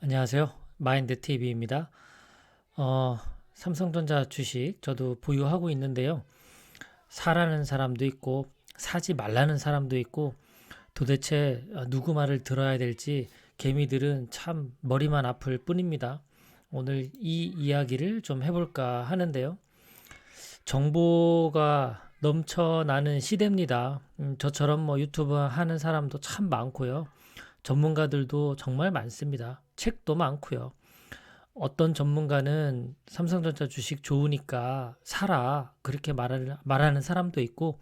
안녕하세요. 마인드TV입니다. 삼성전자 주식 저도 보유하고 있는데요. 사라는 사람도 있고 사지 말라는 사람도 있고 도대체 누구 말을 들어야 될지 개미들은 참 머리만 아플 뿐입니다. 오늘 이 이야기를 좀 해볼까 하는데요. 정보가 넘쳐나는 시대입니다. 저처럼 뭐 유튜브 하는 사람도 참 많고요. 전문가들도 정말 많습니다. 책도 많고요. 어떤 전문가는 삼성전자 주식 좋으니까 사라 그렇게 말하는 사람도 있고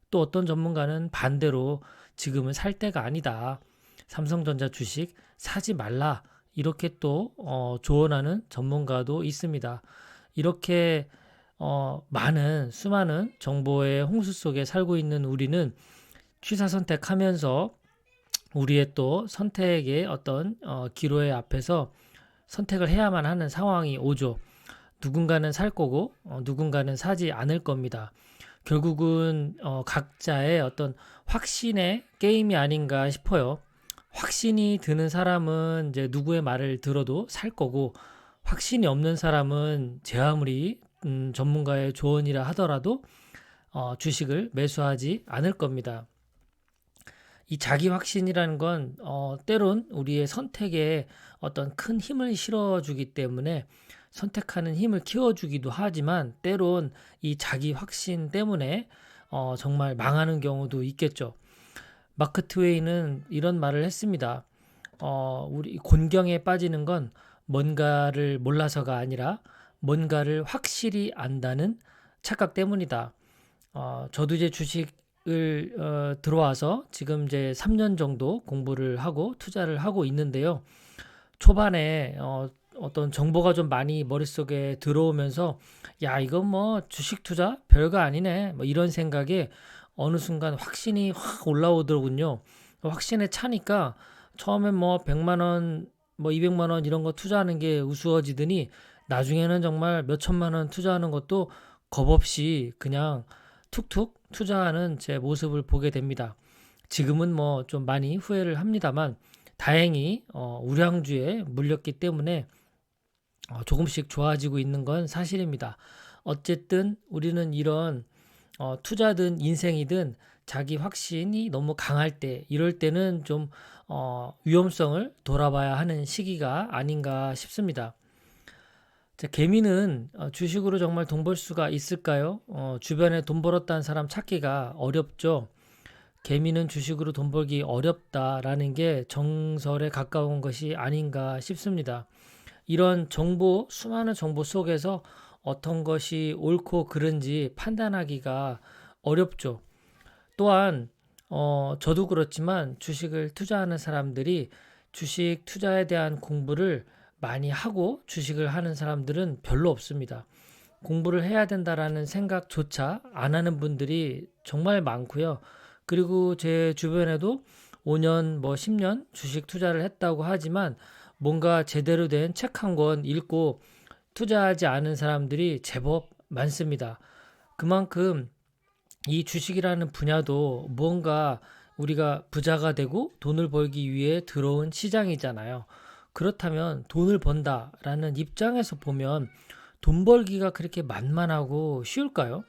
또 어떤 전문가는 반대로 지금은 살 때가 아니다. 삼성전자 주식 사지 말라. 이렇게 또 조언하는 전문가도 있습니다. 이렇게 많은 수많은 정보의 홍수 속에 살고 있는 우리는 취사 선택하면서 우리의 또 선택의 어떤 기로의 앞에서 선택을 해야만 하는 상황이 오죠. 누군가는 살 거고 누군가는 사지 않을 겁니다. 결국은 각자의 어떤 확신의 게임이 아닌가 싶어요. 확신이 드는 사람은 이제 누구의 말을 들어도 살 거고 확신이 없는 사람은 제 아무리 전문가의 조언이라 하더라도 주식을 매수하지 않을 겁니다. 이 자기 확신이라는 건 때론 우리의 선택에 어떤 큰 힘을 실어주기 때문에 선택하는 힘을 키워주기도 하지만 때론 이 자기 확신 때문에 정말 망하는 경우도 있겠죠. 마크 트웨이는 이런 말을 했습니다. 우리 곤경에 빠지는 건 뭔가를 몰라서가 아니라 뭔가를 확실히 안다는 착각 때문이다. 저도 이제 주식을 들어와서 지금 이제 3년 정도 공부를 하고 투자를 하고 있는데요. 초반에 어떤 정보가 좀 많이 머릿속에 들어오면서 야, 이건 뭐 주식 투자 별거 아니네. 뭐 이런 생각에 어느 순간 확신이 확 올라오더군요. 확신에 차니까 처음엔 뭐 100만 원, 뭐 200만 원 이런 거 투자하는 게 우스워지더니 나중에는 정말 몇 천만 원 투자하는 것도 겁 없이 그냥 툭툭 투자하는 제 모습을 보게 됩니다. 지금은 뭐 좀 많이 후회를 합니다만 다행히 우량주에 물렸기 때문에 조금씩 좋아지고 있는 건 사실입니다. 어쨌든 우리는 이런 투자든 인생이든 자기 확신이 너무 강할 때 이럴 때는 좀 위험성을 돌아봐야 하는 시기가 아닌가 싶습니다. 자, 개미는 주식으로 정말 돈 벌 수가 있을까요? 주변에 돈 벌었다는 사람 찾기가 어렵죠. 개미는 주식으로 돈 벌기 어렵다라는 게 정설에 가까운 것이 아닌가 싶습니다. 이런 정보, 수많은 정보 속에서 어떤 것이 옳고 그른지 판단하기가 어렵죠. 또한 저도 그렇지만 주식을 투자하는 사람들이 주식 투자에 대한 공부를 많이 하고 주식을 하는 사람들은 별로 없습니다. 공부를 해야 된다라는 생각조차 안 하는 분들이 정말 많고요. 그리고 제 주변에도 5년, 뭐 10년 주식 투자를 했다고 하지만 뭔가 제대로 된 책 한 권 읽고 투자하지 않은 사람들이 제법 많습니다. 그만큼 이 주식이라는 분야도 뭔가 우리가 부자가 되고 돈을 벌기 위해 들어온 시장이잖아요. 그렇다면 돈을 번다라는 입장에서 보면 돈 벌기가 그렇게 만만하고 쉬울까요?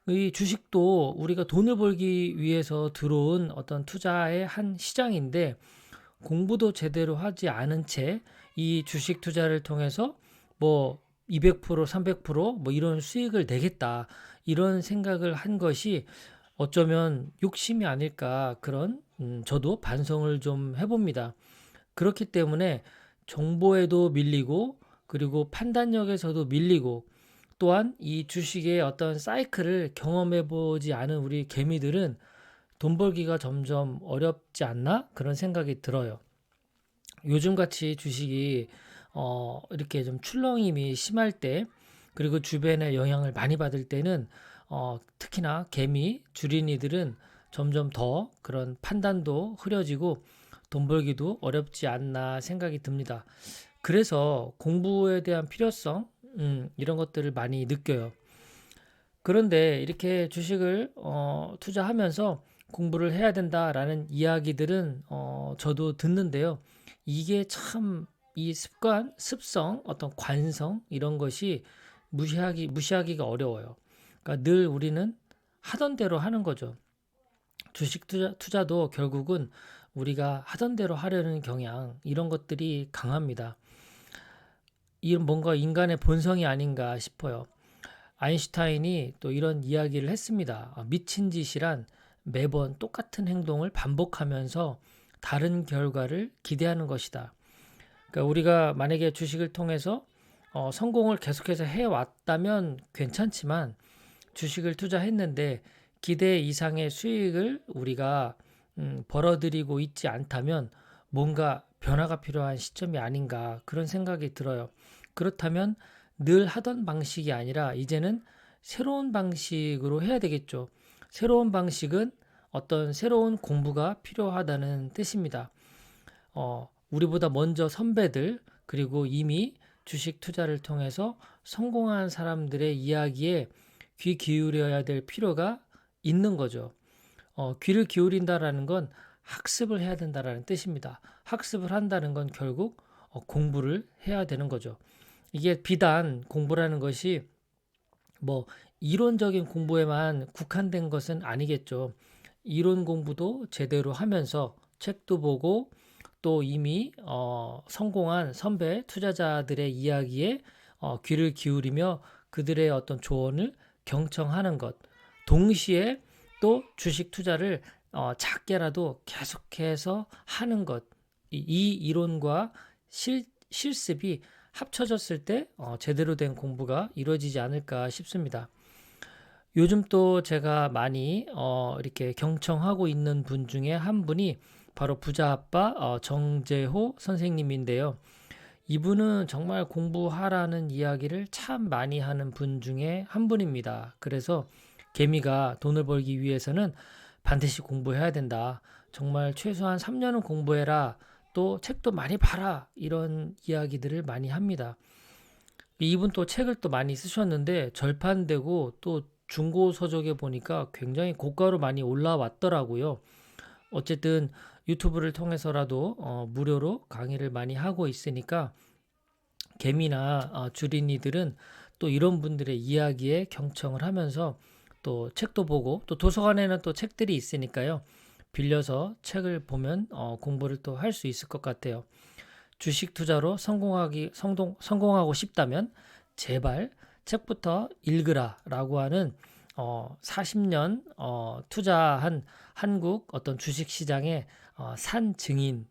이 주식도 우리가 돈을 벌기 위해서 들어온 어떤 투자의 한 시장인데 공부도 제대로 하지 않은 채 이 주식 투자를 통해서 뭐 200%, 300%뭐 이런 수익을 내겠다. 이런 생각을 한 것이 어쩌면 욕심이 아닐까 그런 저도 반성을 좀 해봅니다. 그렇기 때문에 정보에도 밀리고 그리고 판단력에서도 밀리고 또한 이 주식의 어떤 사이클을 경험해 보지 않은 우리 개미들은 돈 벌기가 점점 어렵지 않나? 그런 생각이 들어요. 요즘같이 주식이 이렇게 좀 출렁임이 심할 때 그리고 주변의 영향을 많이 받을 때는 특히나 개미, 주린이들은 점점 더 그런 판단도 흐려지고 돈 벌기도 어렵지 않나 생각이 듭니다. 그래서 공부에 대한 필요성, 이런 것들을 많이 느껴요. 그런데 이렇게 주식을 투자하면서 공부를 해야 된다라는 이야기들은 저도 듣는데요. 이게 참 이 습성, 어떤 관성 이런 것이 무시하기가 어려워요. 그러니까 늘 우리는 하던 대로 하는 거죠. 주식 투자도 결국은 우리가 하던 대로 하려는 경향 이런 것들이 강합니다. 이런 뭔가 인간의 본성이 아닌가 싶어요. 아인슈타인이 또 이런 이야기를 했습니다. 미친 짓이란 매번 똑같은 행동을 반복하면서 다른 결과를 기대하는 것이다. 그러니까 우리가 만약에 주식을 통해서 성공을 계속해서 해왔다면 괜찮지만 주식을 투자했는데 기대 이상의 수익을 우리가 벌어들이고 있지 않다면 뭔가 변화가 필요한 시점이 아닌가 그런 생각이 들어요. 그렇다면 늘 하던 방식이 아니라 이제는 새로운 방식으로 해야 되겠죠. 새로운 방식은 어떤 새로운 공부가 필요하다는 뜻입니다. 우리보다 먼저 선배들 그리고 이미 주식 투자를 통해서 성공한 사람들의 이야기에 귀 기울여야 될 필요가 있는 거죠. 귀를 기울인다라는 건 학습을 해야 된다라는 뜻입니다. 학습을 한다는 건 결국 공부를 해야 되는 거죠. 이게 비단 공부라는 것이 뭐 이론적인 공부에만 국한된 것은 아니겠죠. 이론 공부도 제대로 하면서 책도 보고 또 이미 성공한 선배 투자자들의 이야기에 귀를 기울이며 그들의 어떤 조언을 경청하는 것. 동시에 또 주식 투자를 작게라도 계속해서 하는 것. 이 이론과 실습이 합쳐졌을 때 제대로 된 공부가 이루어지지 않을까 싶습니다. 요즘 또 제가 많이 이렇게 경청하고 있는 분 중에 한 분이 바로 부자 아빠 정재호 선생님인데요. 이분은 정말 공부하라는 이야기를 참 많이 하는 분 중에 한 분입니다. 그래서 개미가 돈을 벌기 위해서는 반드시 공부해야 된다. 정말 최소한 3년은 공부해라. 또 책도 많이 봐라. 이런 이야기들을 많이 합니다. 이분 또 책을 또 많이 쓰셨는데 절판되고 또 중고 서적에 보니까 굉장히 고가로 많이 올라왔더라고요. 어쨌든 유튜브를 통해서라도 무료로 강의를 많이 하고 있으니까 개미나 주린이들은 또 이런 분들의 이야기에 경청을 하면서 또 책도 보고 또 도서관에는 또 책들이 있으니까요. 빌려서 책을 보면 공부를 또 할 수 있을 것 같아요. 주식 투자로 성공하고 싶다면 제발 책부터 읽으라라고 하는 40년 투자한 한국 어떤 주식 시장의 산 증인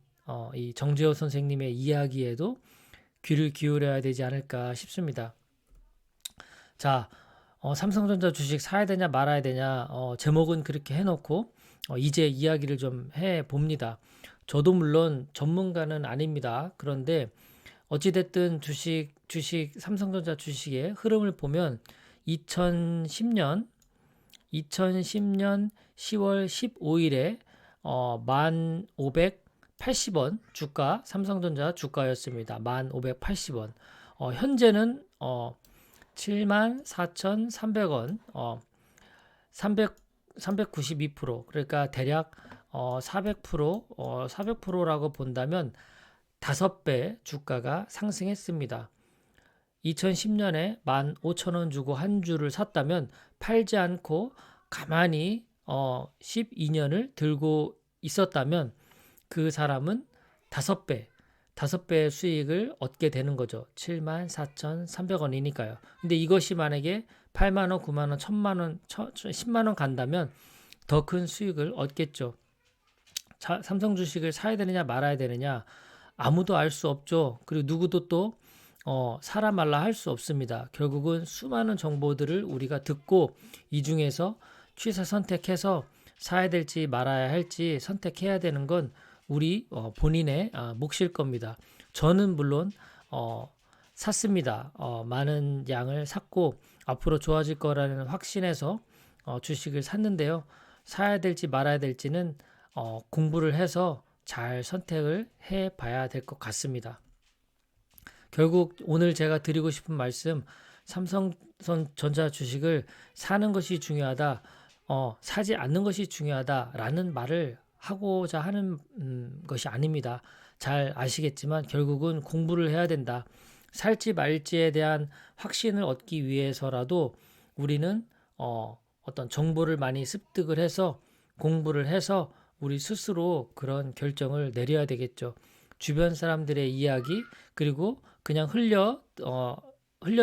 이 정재호 선생님의 이야기에도 귀를 기울여야 되지 않을까 싶습니다. 자, 삼성전자 주식 사야 되냐 말아야 되냐 제목은 그렇게 해놓고 이제 이야기를 좀 해봅니다. 저도 물론 전문가는 아닙니다. 그런데 어찌됐든 삼성전자 주식의 흐름을 보면 2010년 10월 15일에 1580원 주가 삼성전자 주가였습니다. 1580원. 현재는 74,300원. 392% 그러니까 대략 400%라고 본다면 5배 주가가 상승했습니다. 2010년에 15,000원 주고 한 주를 샀다면 팔지 않고 가만히 12년을 들고 있었다면 그 사람은 5배의 수익을 얻게 되는 거죠. 74,300원이니까요. 근데 이것이 만약에 8만 원, 9만 원, 1,000만 원, 10만 원 간다면 더 큰 수익을 얻겠죠. 삼성 주식을 사야 되느냐 말아야 되느냐 아무도 알 수 없죠. 그리고 누구도 또 사라 말라 할 수 없습니다. 결국은 수많은 정보들을 우리가 듣고 이 중에서 취사 선택해서 사야 될지 말아야 할지 선택해야 되는 건 우리 본인의 몫일 겁니다. 저는 물론 샀습니다. 많은 양을 샀고 앞으로 좋아질 거라는 확신에서 주식을 샀는데요. 사야 될지 말아야 될지는 공부를 해서 잘 선택을 해 봐야 될 것 같습니다. 결국 오늘 제가 드리고 싶은 말씀, 삼성전자 주식을 사는 것이 중요하다, 사지 않는 것이 중요하다라는 말을 하고자 하는 것이 아닙니다. 잘 아시겠지만 결국은 공부를 해야 된다. 살지 말지에 대한 확신을 얻기 위해서라도 우리는 어떤 정보를 많이 습득을 해서 공부를 해서 우리 스스로 그런 결정을 내려야 되겠죠. 주변 사람들의 이야기 그리고 그냥 흘려서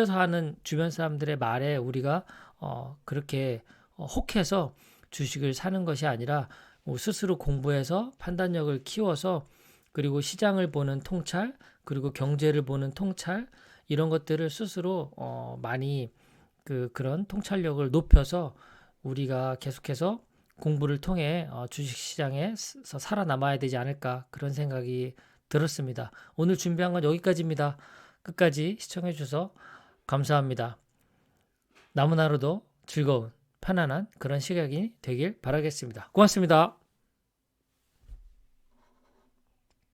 하는 주변 사람들의 말에 우리가 그렇게 혹해서 주식을 사는 것이 아니라 스스로 공부해서 판단력을 키워서 그리고 시장을 보는 통찰 그리고 경제를 보는 통찰 이런 것들을 스스로 많이 그런 통찰력을 높여서 우리가 계속해서 공부를 통해 주식시장에서 살아남아야 되지 않을까 그런 생각이 들었습니다. 오늘 준비한 건 여기까지입니다. 끝까지 시청해 주셔서 감사합니다. 남은 하루도 즐거운 편안한 그런 시각이 되길 바라겠습니다. 고맙습니다.